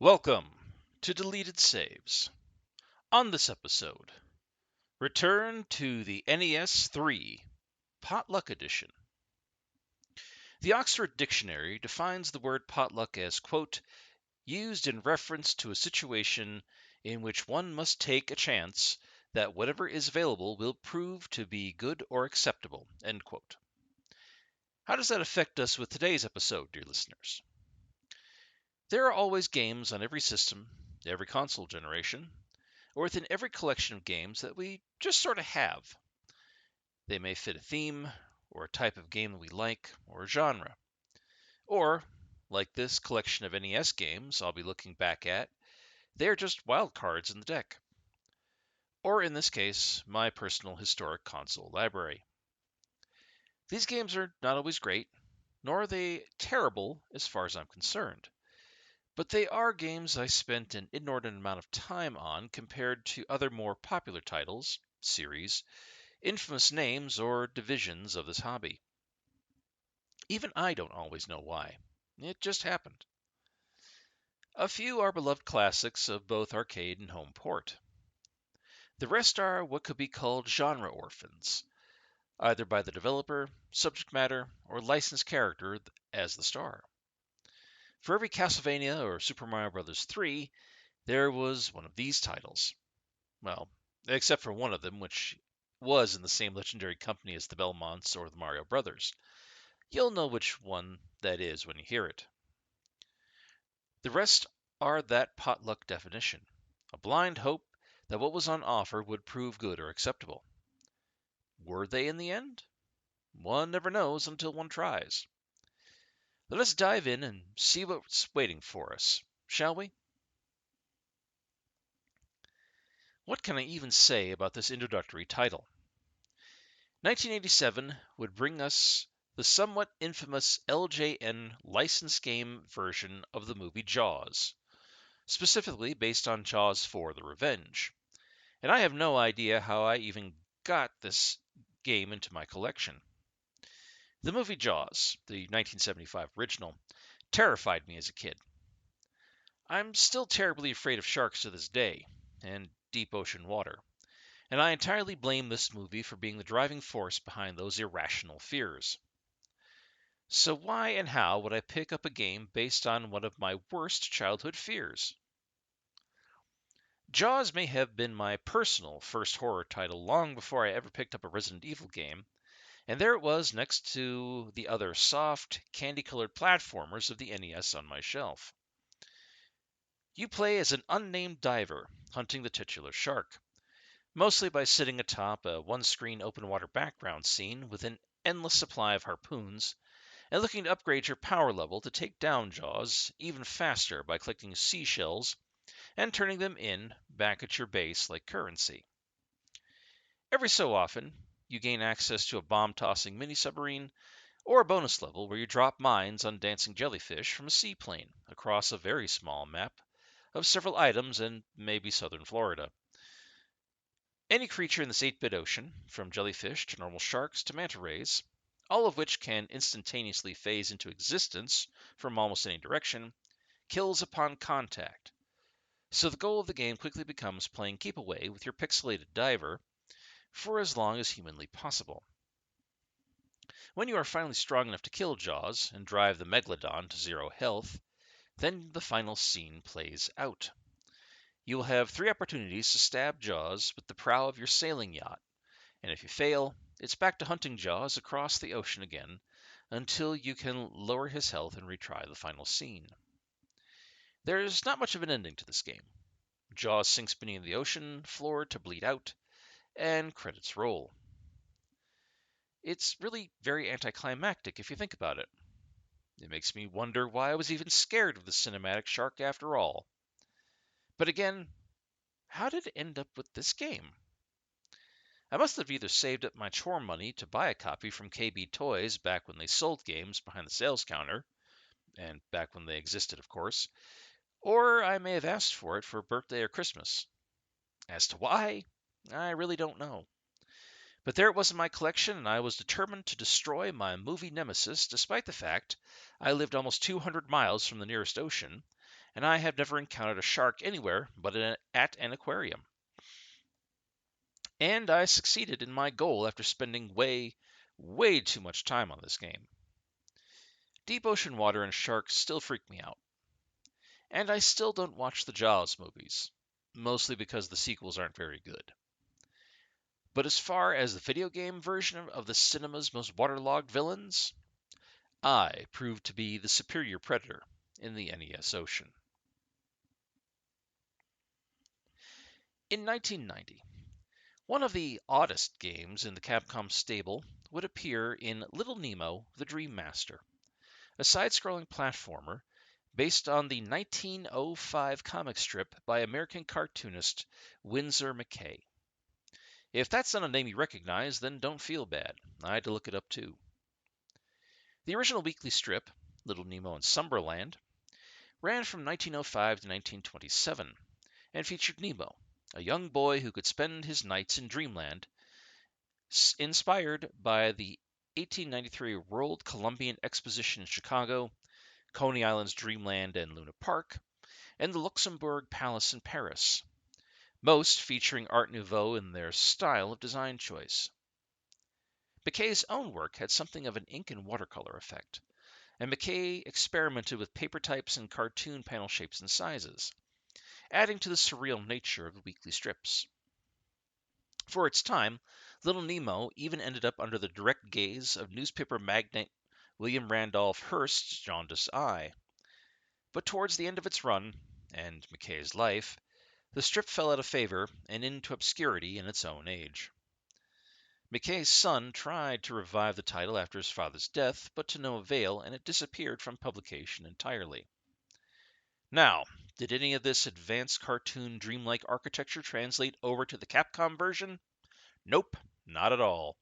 Welcome to Deleted Saves. On this episode, return to the NES 3 Potluck Edition. The Oxford Dictionary defines the word potluck as, quote, used in reference to a situation in which one must take a chance that whatever is available will prove to be good or acceptable, end quote. How does that affect us with today's episode, dear listeners? There are always games on every system, every console generation, or within every collection of games that we just sort of have. They may fit a theme, or a type of game that we like, or a genre. Or, like this collection of NES games I'll be looking back at, they are just wildcards in the deck. Or in this case, my personal historic console library. These games are not always great, nor are they terrible as far as I'm concerned. But they are games I spent an inordinate amount of time on compared to other more popular titles, series, infamous names or divisions of this hobby. Even I don't always know why. It just happened. A few are beloved classics of both arcade and home port. The rest are what could be called genre orphans, either by the developer, subject matter, or licensed character as the star. For every Castlevania or Super Mario Bros. 3, there was one of these titles. Well, except for one of them, which was in the same legendary company as the Belmonts or the Mario Brothers. You'll know which one that is when you hear it. The rest are that potluck definition, a blind hope that what was on offer would prove good or acceptable. Were they in the end? One never knows until one tries. Let us dive in and see what's waiting for us, shall we? What can I even say about this introductory title? 1987 would bring us the somewhat infamous LJN licensed game version of the movie Jaws, specifically based on Jaws 4: The Revenge. And I have no idea how I even got this game into my collection. The movie Jaws, the 1975 original, terrified me as a kid. I'm still terribly afraid of sharks to this day, and deep ocean water, and I entirely blame this movie for being the driving force behind those irrational fears. So why and how would I pick up a game based on one of my worst childhood fears? Jaws may have been my personal first horror title long before I ever picked up a Resident Evil game, and there it was next to the other soft, candy-colored platformers of the NES on my shelf. You play as an unnamed diver hunting the titular shark, mostly by sitting atop a one-screen open-water background scene with an endless supply of harpoons, and looking to upgrade your power level to take down Jaws even faster by collecting seashells and turning them back at your base like currency. Every so often, you gain access to a bomb-tossing mini-submarine or a bonus level where you drop mines on dancing jellyfish from a seaplane across a very small map of several items in maybe southern Florida. Any creature in this 8-bit ocean, from jellyfish to normal sharks to manta rays, all of which can instantaneously phase into existence from almost any direction, kills upon contact. So the goal of the game quickly becomes playing keep away with your pixelated diver for as long as humanly possible. When you are finally strong enough to kill Jaws and drive the Megalodon to 0 health, then the final scene plays out. You will have 3 opportunities to stab Jaws with the prow of your sailing yacht, and if you fail, it's back to hunting Jaws across the ocean again until you can lower his health and retry the final scene. There's not much of an ending to this game. Jaws sinks beneath the ocean floor to bleed out, and credits roll. It's really very anticlimactic if you think about it. It makes me wonder why I was even scared of the cinematic shark after all. But again, how did it end up with this game? I must have either saved up my chore money to buy a copy from KB Toys back when they sold games behind the sales counter, and back when they existed, of course, or I may have asked for it for birthday or Christmas. As to why, I really don't know. But there it was in my collection, and I was determined to destroy my movie nemesis despite the fact I lived almost 200 miles from the nearest ocean, and I have never encountered a shark anywhere but at an aquarium. And I succeeded in my goal after spending way too much time on this game. Deep ocean water and sharks still freak me out. And I still don't watch the Jaws movies, mostly because the sequels aren't very good. But as far as the video game version of the cinema's most waterlogged villains, I proved to be the superior predator in the NES Ocean. In 1990, one of the oddest games in the Capcom stable would appear in Little Nemo: The Dream Master, a side-scrolling platformer based on the 1905 comic strip by American cartoonist Winsor McCay. If that's not a name you recognize, then don't feel bad. I had to look it up too. The original weekly strip, Little Nemo in Slumberland, ran from 1905 to 1927 and featured Nemo, a young boy who could spend his nights in Dreamland, inspired by the 1893 World Columbian Exposition in Chicago, Coney Island's Dreamland and Luna Park, and the Luxembourg Palace in Paris, most featuring Art Nouveau in their style of design choice. McKay's own work had something of an ink and watercolor effect, and McKay experimented with paper types and cartoon panel shapes and sizes, adding to the surreal nature of the weekly strips. For its time, Little Nemo even ended up under the direct gaze of newspaper magnate William Randolph Hearst's jaundiced eye. But towards the end of its run, and McKay's life, the strip fell out of favor and into obscurity in its own age. McKay's son tried to revive the title after his father's death, but to no avail, and it disappeared from publication entirely. Now, did any of this advanced cartoon dreamlike architecture translate over to the Capcom version? Nope, not at all.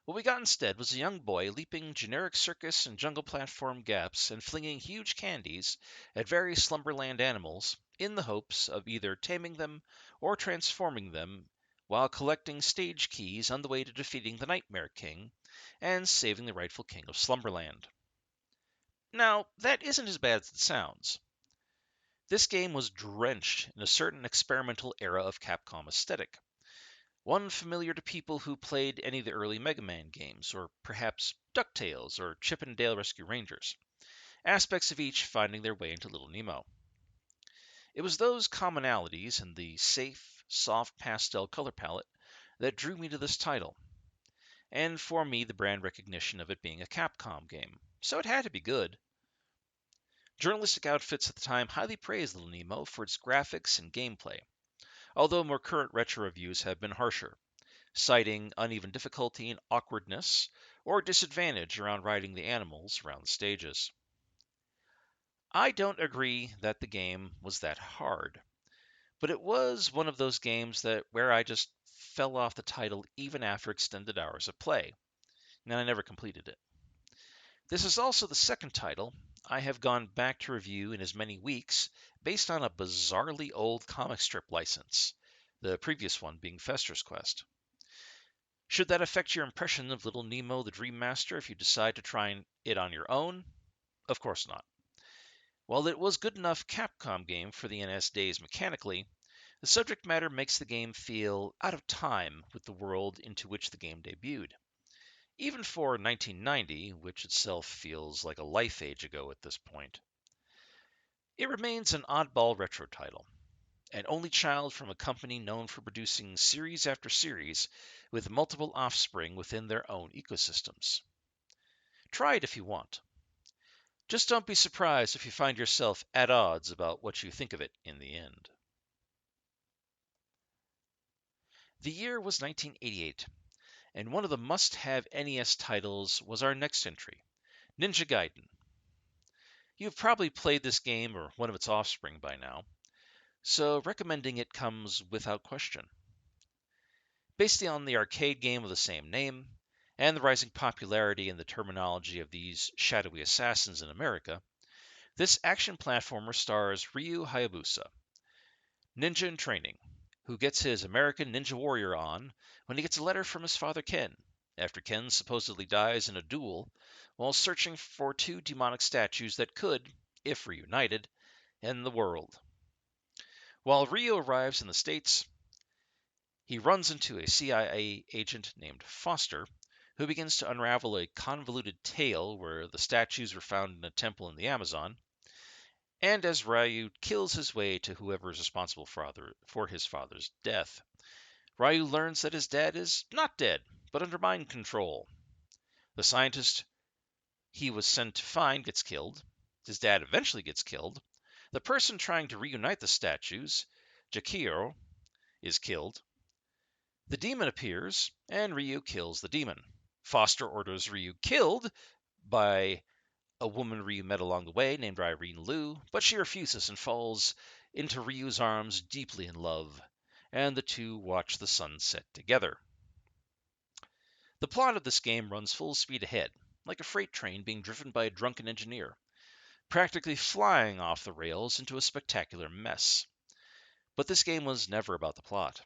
What we got instead was a young boy leaping generic circus and jungle platform gaps and flinging huge candies at various Slumberland animals in the hopes of either taming them or transforming them while collecting stage keys on the way to defeating the Nightmare King and saving the rightful king of Slumberland. Now, that isn't as bad as it sounds. This game was drenched in a certain experimental era of Capcom aesthetic, one familiar to people who played any of the early Mega Man games, or perhaps DuckTales or Chip and Dale Rescue Rangers, aspects of each finding their way into Little Nemo. It was those commonalities and the safe, soft pastel color palette that drew me to this title, and for me the brand recognition of it being a Capcom game, so it had to be good. Journalistic outfits at the time highly praised Little Nemo for its graphics and gameplay, although more current retro reviews have been harsher, citing uneven difficulty and awkwardness or disadvantage around riding the animals around the stages. I don't agree that the game was that hard, but it was one of those games where I just fell off the title even after extended hours of play, and I never completed it. This is also the second title I have gone back to review in as many weeks based on a bizarrely old comic strip license, the previous one being Fester's Quest. Should that affect your impression of Little Nemo: The Dream Master if you decide to try it on your own? Of course not. While it was good enough Capcom game for the NES days mechanically, the subject matter makes the game feel out of time with the world into which the game debuted. Even for 1990, which itself feels like a life age ago at this point. It remains an oddball retro title, an only child from a company known for producing series after series with multiple offspring within their own ecosystems. Try it if you want. Just don't be surprised if you find yourself at odds about what you think of it in the end. The year was 1988, and one of the must-have NES titles was our next entry, Ninja Gaiden. You've probably played this game or one of its offspring by now, so recommending it comes without question. Based on the arcade game of the same name, and the rising popularity and the terminology of these shadowy assassins in America, this action platformer stars Ryu Hayabusa, ninja in training, who gets his American Ninja Warrior on when he gets a letter from his father Ken, after Ken supposedly dies in a duel while searching for two demonic statues that could, if reunited, in the world. While Ryu arrives in the States, he runs into a CIA agent named Foster, who begins to unravel a convoluted tale where the statues were found in a temple in the Amazon. And as Ryu kills his way to whoever is responsible for his father's death, Ryu learns that his dad is not dead, but under mind control. The scientist he was sent to find gets killed. His dad eventually gets killed. The person trying to reunite the statues, Jakiro, is killed. The demon appears, and Ryu kills the demon. Foster orders Ryu killed by a woman Ryu met along the way named Irene Liu, but she refuses and falls into Ryu's arms deeply in love, and the two watch the sun set together. The plot of this game runs full speed ahead, like a freight train being driven by a drunken engineer, practically flying off the rails into a spectacular mess. But this game was never about the plot.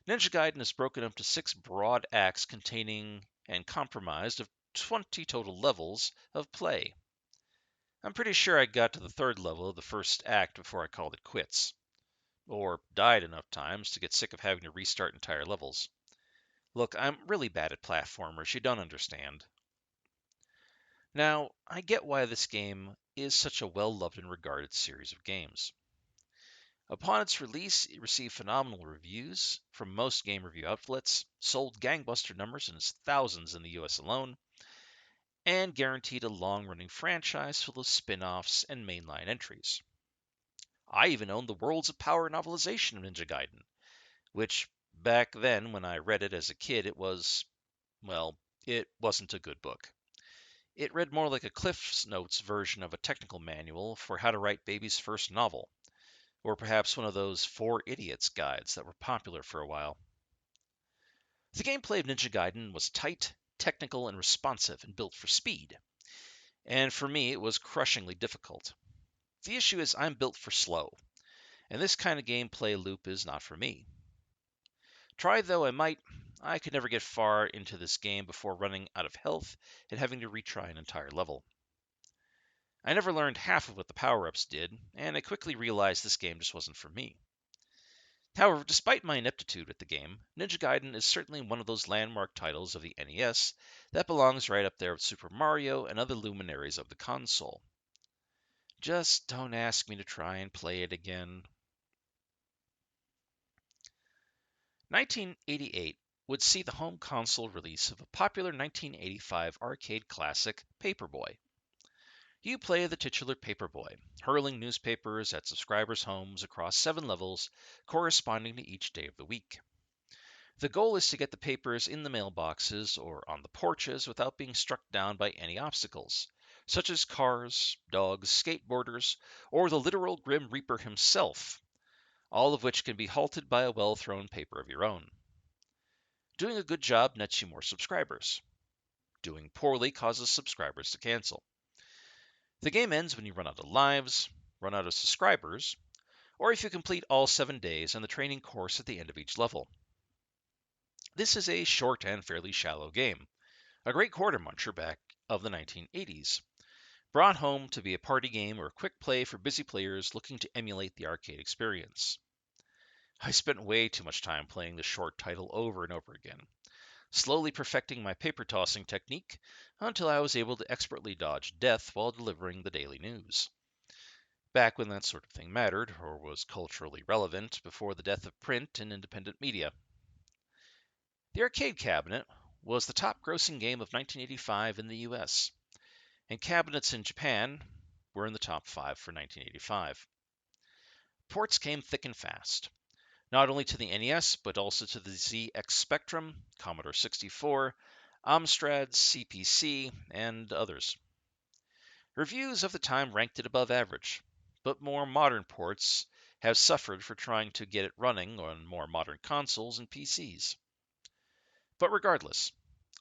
Ninja Gaiden is broken up to 6 broad acts containing and comprised of 20 total levels of play. I'm pretty sure I got to the 3rd level of the first act before I called it quits, or died enough times to get sick of having to restart entire levels. Look, I'm really bad at platformers, you don't understand. Now, I get why this game is such a well-loved and regarded series of games. Upon its release, it received phenomenal reviews from most game review outlets, sold gangbuster numbers in its thousands in the US alone, and guaranteed a long-running franchise full of spin-offs and mainline entries. I even owned the Worlds of Power novelization of Ninja Gaiden, which back then when I read it as a kid, it wasn't a good book. It read more like a Cliff's Notes version of a technical manual for how to write baby's first novel, or perhaps one of those 4 idiots guides that were popular for a while. The gameplay of Ninja Gaiden was tight, technical, and responsive, and built for speed. And for me, it was crushingly difficult. The issue is I'm built for slow, and this kind of gameplay loop is not for me. Try though I might, I could never get far into this game before running out of health and having to retry an entire level. I never learned half of what the power-ups did, and I quickly realized this game just wasn't for me. However, despite my ineptitude at the game, Ninja Gaiden is certainly one of those landmark titles of the NES that belongs right up there with Super Mario and other luminaries of the console. Just don't ask me to try and play it again. 1988 would see the home console release of a popular 1985 arcade classic, Paperboy. You play the titular Paperboy, hurling newspapers at subscribers' homes across 7 levels corresponding to each day of the week. The goal is to get the papers in the mailboxes or on the porches without being struck down by any obstacles, such as cars, dogs, skateboarders, or the literal Grim Reaper himself, all of which can be halted by a well-thrown paper of your own. Doing a good job nets you more subscribers. Doing poorly causes subscribers to cancel. The game ends when you run out of lives, run out of subscribers, or if you complete all 7 days and the training course at the end of each level. This is a short and fairly shallow game, a great quarter muncher back of the 1980s, brought home to be a party game or a quick play for busy players looking to emulate the arcade experience. I spent way too much time playing this short title over and over again, slowly perfecting my paper tossing technique until I was able to expertly dodge death while delivering the daily news. Back when that sort of thing mattered, or was culturally relevant, before the death of print and independent media. The arcade cabinet was the top grossing game of 1985 in the US, and cabinets in Japan were in the top 5 for 1985. Ports came thick and fast, not only to the NES, but also to the ZX Spectrum, Commodore 64, Amstrad, CPC, and others. Reviews of the time ranked it above average, but more modern ports have suffered for trying to get it running on more modern consoles and PCs. But regardless,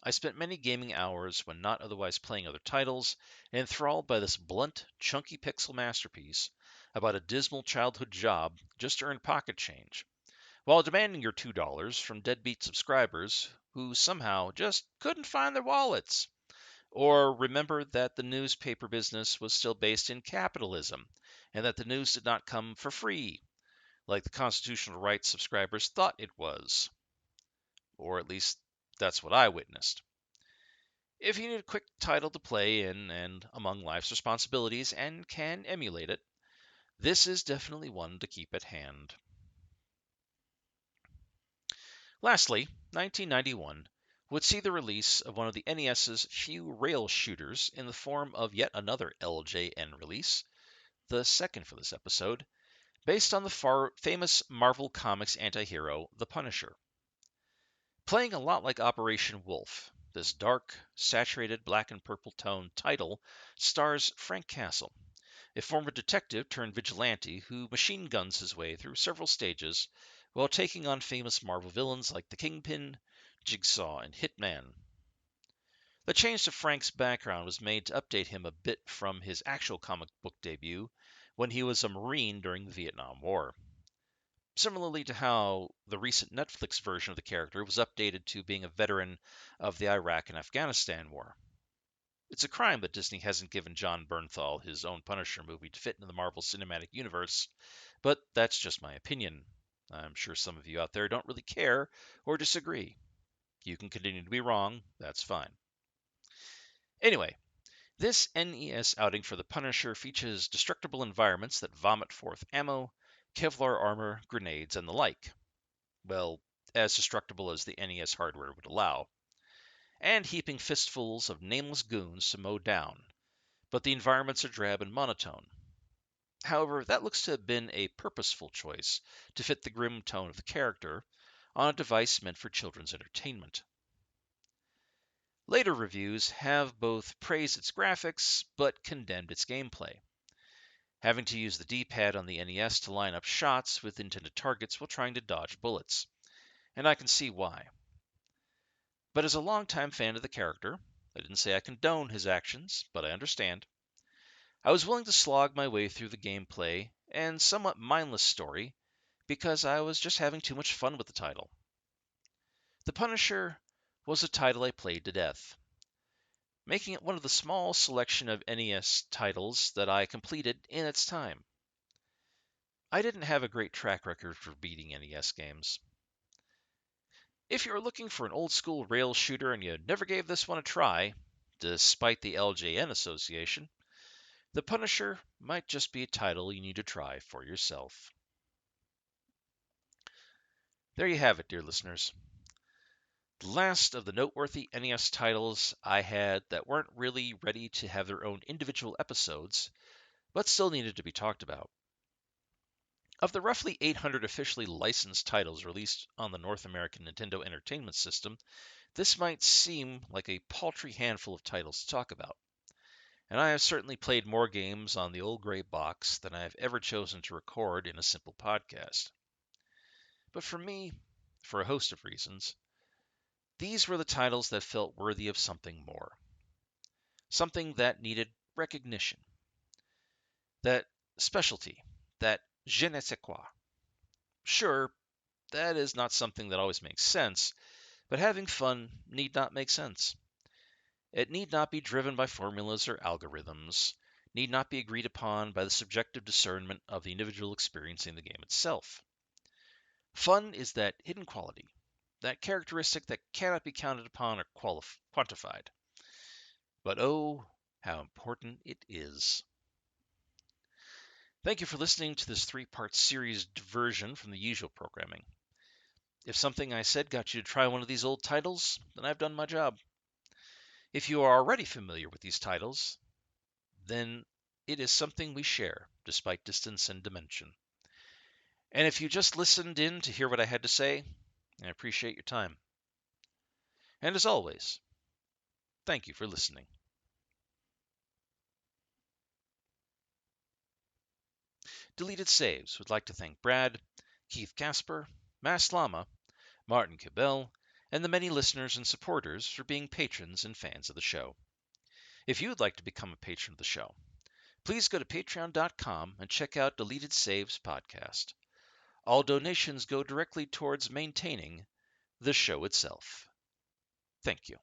I spent many gaming hours when not otherwise playing other titles, enthralled by this blunt, chunky pixel masterpiece about a dismal childhood job just to earn pocket change, while demanding your $2 from deadbeat subscribers who somehow just couldn't find their wallets, or remember that the newspaper business was still based in capitalism and that the news did not come for free, like the constitutional rights subscribers thought it was. Or at least that's what I witnessed. If you need a quick title to play in and among life's responsibilities and can emulate it, this is definitely one to keep at hand. Lastly, 1991 would see the release of one of the NES's few rail shooters in the form of yet another LJN release, the second for this episode, based on the famous Marvel Comics antihero, The Punisher. Playing a lot like Operation Wolf, this dark, saturated black and purple tone title stars Frank Castle, a former detective turned vigilante who machine guns his way through several stages while taking on famous Marvel villains like the Kingpin, Jigsaw, and Hitman. The change to Frank's background was made to update him a bit from his actual comic book debut when he was a Marine during the Vietnam War. Similarly to how the recent Netflix version of the character was updated to being a veteran of the Iraq and Afghanistan War. It's a crime that Disney hasn't given Jon Bernthal his own Punisher movie to fit into the Marvel Cinematic Universe, but that's just my opinion. I'm sure some of you out there don't really care or disagree. You can continue to be wrong, that's fine. Anyway, this NES outing for the Punisher features destructible environments that vomit forth ammo, Kevlar armor, grenades, and the like. Well, as destructible as the NES hardware would allow. And heaping fistfuls of nameless goons to mow down, but the environments are drab and monotone. However, that looks to have been a purposeful choice to fit the grim tone of the character on a device meant for children's entertainment. Later reviews have both praised its graphics but condemned its gameplay, having to use the D-pad on the NES to line up shots with intended targets while trying to dodge bullets, and I can see why. But as a longtime fan of the character, I didn't say I condone his actions, but I understand. I was willing to slog my way through the gameplay and somewhat mindless story because I was just having too much fun with the title. The Punisher was a title I played to death, making it one of the small selection of NES titles that I completed in its time. I didn't have a great track record for beating NES games. If you're looking for an old school rail shooter and you never gave this one a try, despite the LJN association, The Punisher might just be a title you need to try for yourself. There you have it, dear listeners. The last of the noteworthy NES titles I had that weren't really ready to have their own individual episodes, but still needed to be talked about. Of the roughly 800 officially licensed titles released on the North American Nintendo Entertainment System, this might seem like a paltry handful of titles to talk about. And I have certainly played more games on the old gray box than I have ever chosen to record in a simple podcast. But for me, for a host of reasons, these were the titles that felt worthy of something more. Something that needed recognition, that specialty, that je ne sais quoi. Sure, that is not something that always makes sense, but having fun need not make sense. It need not be driven by formulas or algorithms, need not be agreed upon by the subjective discernment of the individual experiencing the game itself. Fun is that hidden quality, that characteristic that cannot be counted upon or quantified. But oh, how important it is. Thank you for listening to this three-part series diversion from the usual programming. If something I said got you to try one of these old titles, then I've done my job. If you are already familiar with these titles, then it is something we share, despite distance and dimension. And if you just listened in to hear what I had to say, I appreciate your time. And as always, thank you for listening. Deleted Saves would like to thank Brad, Keith Casper, Mass Lama, Martin Cabell, and the many listeners and supporters for being patrons and fans of the show. If you would like to become a patron of the show, please go to patreon.com and check out Deleted Saves podcast. All donations go directly towards maintaining the show itself. Thank you.